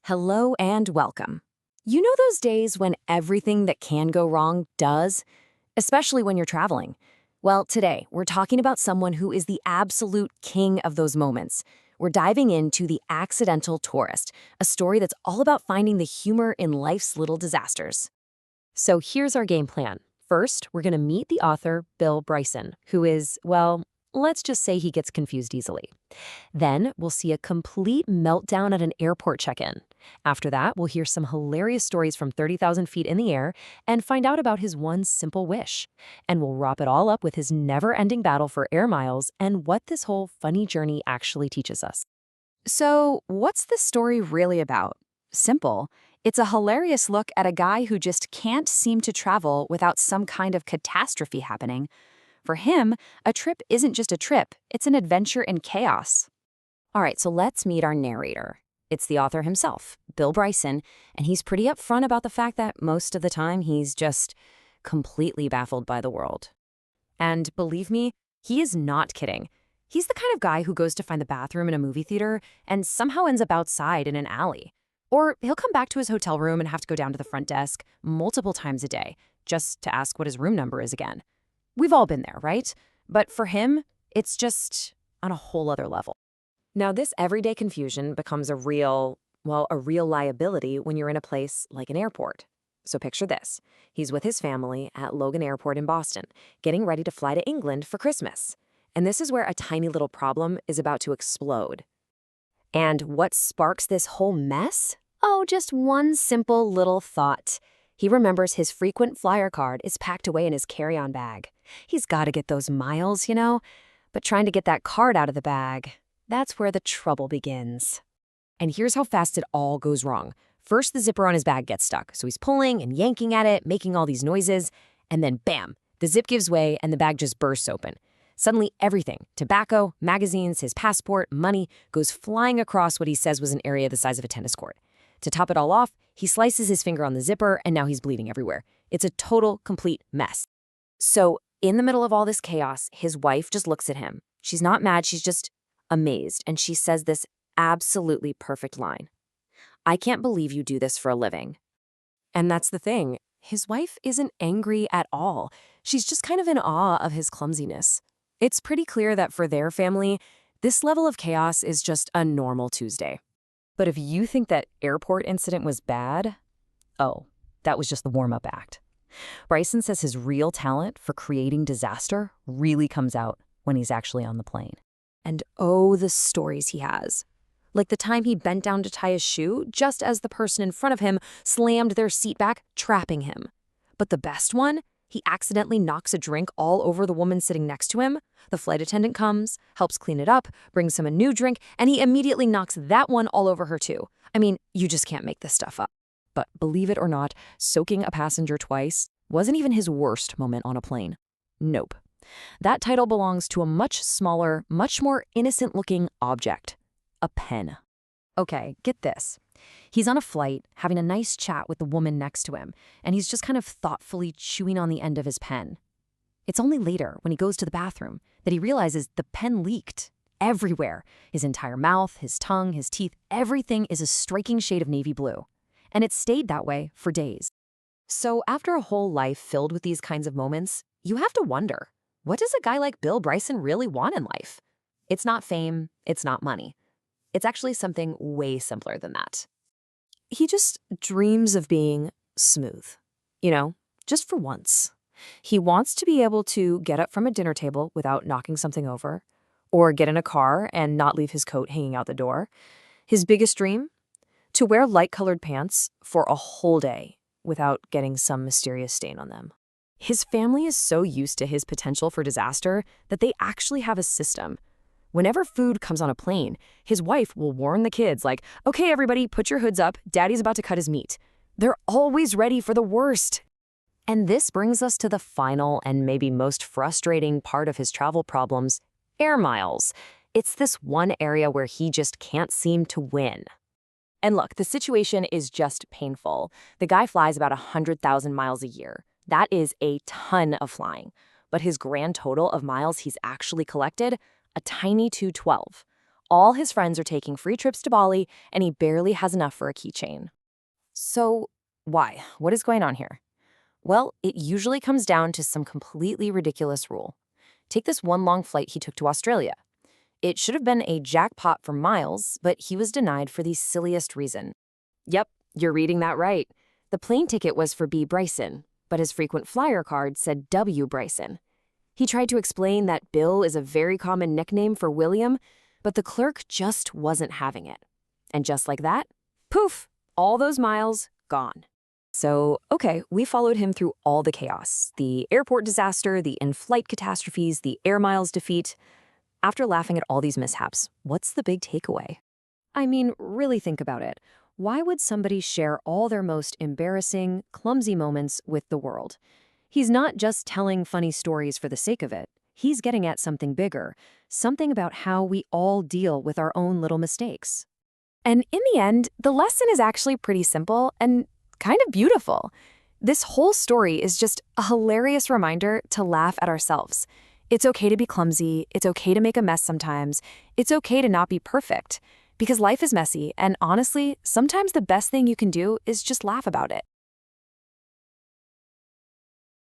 Hello and welcome. You know those days when everything that can go wrong does? Especially when you're traveling. Well, today we're talking about someone who is the absolute king of those moments. We're diving into The Accidental Tourist, a story that's all about finding the humor in life's little disasters. So here's our game plan. First, we're going to meet the author, Bill Bryson, who is, well, let's just say he gets confused easily. Then we'll see a complete meltdown at an airport check-in. After that, we'll hear some hilarious stories from 30,000 feet in the air and find out about his one simple wish. And we'll wrap it all up with his never-ending battle for air miles and what this whole funny journey actually teaches us. So, what's the story really about? Simple. It's a hilarious look at a guy who just can't seem to travel without some kind of catastrophe happening. For him, a trip isn't just a trip, it's an adventure in chaos. All right, so let's meet our narrator. It's the author himself, Bill Bryson, and he's pretty upfront about the fact that most of the time he's just completely baffled by the world. And believe me, he is not kidding. He's the kind of guy who goes to find the bathroom in a movie theater and somehow ends up outside in an alley. Or he'll come back to his hotel room and have to go down to the front desk multiple times a day just to ask what his room number is again. We've all been there, right? But for him, it's just on a whole other level. Now, this everyday confusion becomes a real liability when you're in a place like an airport. So picture this. He's with his family at Logan Airport in Boston, getting ready to fly to England for Christmas. And this is where a tiny little problem is about to explode. And what sparks this whole mess? Oh, just one simple little thought. He remembers his frequent flyer card is packed away in his carry-on bag. He's got to get those miles, but trying to get that card out of the bag, that's where the trouble begins. And here's how fast it all goes wrong. First, the zipper on his bag gets stuck, so he's pulling and yanking at it, making all these noises, and then bam, the zip gives way and the bag just bursts open. Suddenly, everything, tobacco, magazines, his passport, money, goes flying across what he says was an area the size of a tennis court. To top it all off, he slices his finger on the zipper, and now he's bleeding everywhere. It's a total, complete mess. So, in the middle of all this chaos, his wife just looks at him. She's not mad, she's just amazed, and she says this absolutely perfect line. "I can't believe you do this for a living." And that's the thing. His wife isn't angry at all. She's just kind of in awe of his clumsiness. It's pretty clear that for their family, this level of chaos is just a normal Tuesday. But if you think that airport incident was bad, oh, that was just the warm-up act. Bryson says his real talent for creating disaster really comes out when he's actually on the plane. And oh, the stories he has. Like the time he bent down to tie his shoe just as the person in front of him slammed their seat back, trapping him. But the best one? He accidentally knocks a drink all over the woman sitting next to him. The flight attendant comes, helps clean it up, brings him a new drink, and he immediately knocks that one all over her too. I mean, you just can't make this stuff up. But believe it or not, soaking a passenger twice wasn't even his worst moment on a plane. Nope. That title belongs to a much smaller, much more innocent-looking object. A pen. Okay, get this. He's on a flight, having a nice chat with the woman next to him, and he's just kind of thoughtfully chewing on the end of his pen. It's only later, when he goes to the bathroom, that he realizes the pen leaked everywhere. His entire mouth, his tongue, his teeth, everything is a striking shade of navy blue. And it stayed that way for days. So after a whole life filled with these kinds of moments, you have to wonder, what does a guy like Bill Bryson really want in life? It's not fame, it's not money. It's actually something way simpler than that. He just dreams of being smooth, just for once. He wants to be able to get up from a dinner table without knocking something over, or get in a car and not leave his coat hanging out the door. His biggest dream? To wear light-colored pants for a whole day without getting some mysterious stain on them. His family is so used to his potential for disaster that they actually have a system. Whenever food comes on a plane, his wife will warn the kids like, "Okay, everybody, put your hoods up. Daddy's about to cut his meat." They're always ready for the worst. And this brings us to the final and maybe most frustrating part of his travel problems, air miles. It's this one area where he just can't seem to win. And look, the situation is just painful. The guy flies about 100,000 miles a year. That is a ton of flying. But his grand total of miles he's actually collected, a tiny 212. All his friends are taking free trips to Bali, and he barely has enough for a keychain. So, why? What is going on here? Well, it usually comes down to some completely ridiculous rule. Take this one long flight he took to Australia. It should have been a jackpot for miles, but he was denied for the silliest reason. Yep, you're reading that right. The plane ticket was for B. Bryson, but his frequent flyer card said W. Bryson. He tried to explain that Bill is a very common nickname for William, but the clerk just wasn't having it. And just like that, poof, all those miles gone. So, okay, we followed him through all the chaos, the airport disaster, the in-flight catastrophes, the air miles defeat. After laughing at all these mishaps, what's the big takeaway? I mean, really think about it. Why would somebody share all their most embarrassing, clumsy moments with the world? He's not just telling funny stories for the sake of it. He's getting at something bigger, something about how we all deal with our own little mistakes. And in the end, the lesson is actually pretty simple and kind of beautiful. This whole story is just a hilarious reminder to laugh at ourselves. It's okay to be clumsy. It's okay to make a mess sometimes. It's okay to not be perfect. Because life is messy, and honestly, sometimes the best thing you can do is just laugh about it.